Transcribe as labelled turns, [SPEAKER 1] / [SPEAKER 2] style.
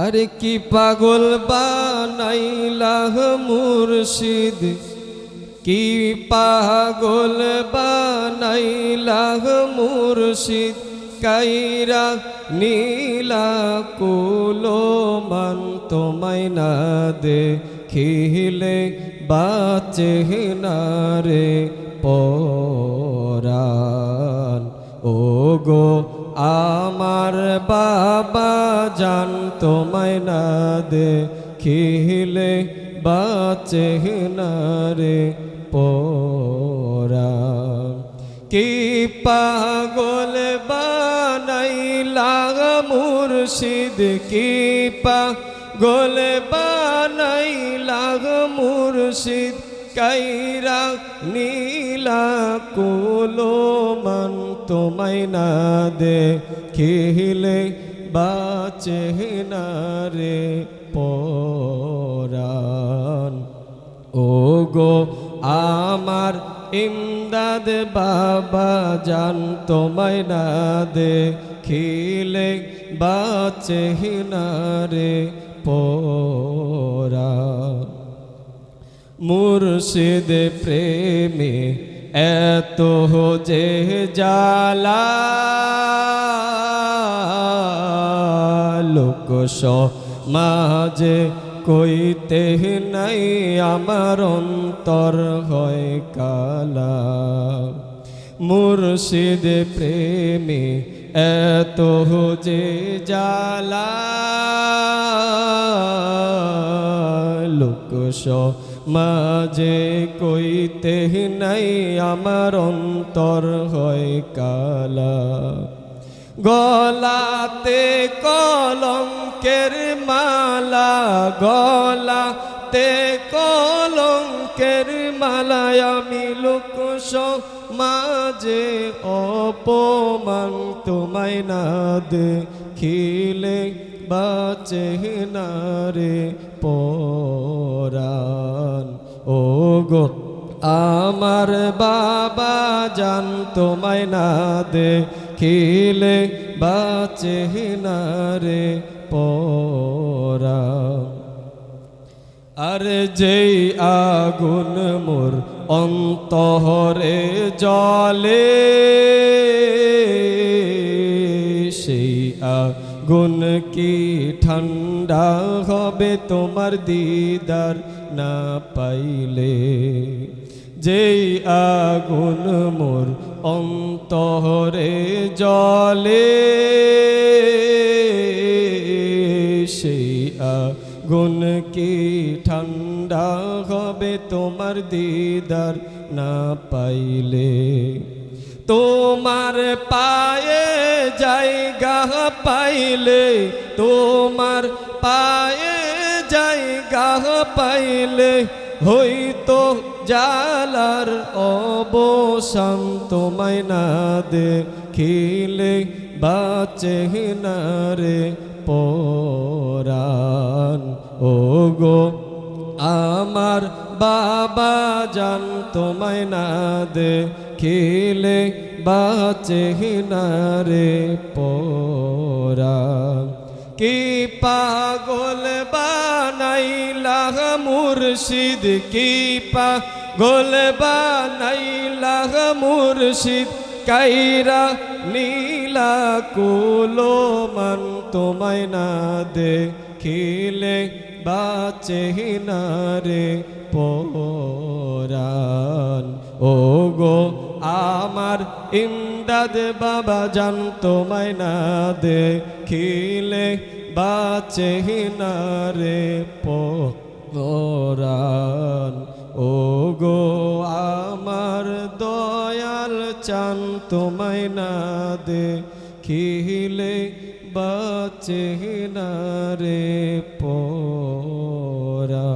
[SPEAKER 1] আরে কি পাগল বানাইলা মুর্শিদ, কি পাগল বানাইলা মুর্শিদ, কাইরা নীলা কুলো মান তোমায় না দেখিলে বাঁচে না রে পরাণ। ও গো আমার বাবা জান তোমায় না দেখিলে বাঁচে না রে পরাণ। কি পাগল বানাইলা মুর্শিদ, কি পাগল বানাইলা মুর্শিদ, কাইরা নীলা কুলো মান তোমায় না দেখিলে বাঁচে না রে পরাণ। ও গো আমার ইমদাদ বাবা জান তোমায় না দেখিলে বাঁচে না রে পরাণ। মুর্শিদ প্রেমে এত যে জালা, লোক সমাজে কইতে নাই আমার অন্তর হয় কালা। মুর্শিদ প্রেমে এত যে জালা, লোক মাঝে কইতে নাই আমার অন্তর হয় কালা। গলাতে কলঙ্কের মালা, গলাতে কলঙ্কের মালায় আমি লোক সমাজে অপমান তোমায় না দেখিলে বাঁচে না রে পরাণ। ও গো আমার বাবা জান তোমায় না দেখিলে বাঁচে না রে পরাণ। আর যেই আগুন মোর অন্তরে জ্বলে, সেই আগুন কি ঠান্ডা হবে তোমার দিদার না পাইলে। যেই আগুন মোর অন্তরে জ্বলে, সেই আগুন কি ঠান্ডা হবে তোমার দিদার না পাইলে। তোমার পায়ে জায়গা পাইলে, তোমার পায়ে জায়গা পাইলে, হইতো জালার অবসান তোমায় না দেখিলে বাঁচে না রে পরাণ। ও গো আমার বাবা জান তোমায় না দেখিলে বাঁচে না রে পরাণ। কি পাগল বানাইলা মুর্শিদ, কি পাগল বানাইলা মুর্শিদ, কাইরা নীলা কুলো মান তোমায় না দেখিলে বাঁচে না রে পরাণ। ও গো আমার ইমদাদ বাবা জান তোমায় না দেখিলে বাঁচে না রে পরাণ। ও গো আমার দয়াল চান তোমায় না দেখিলে বাঁচে না রে পরাণ।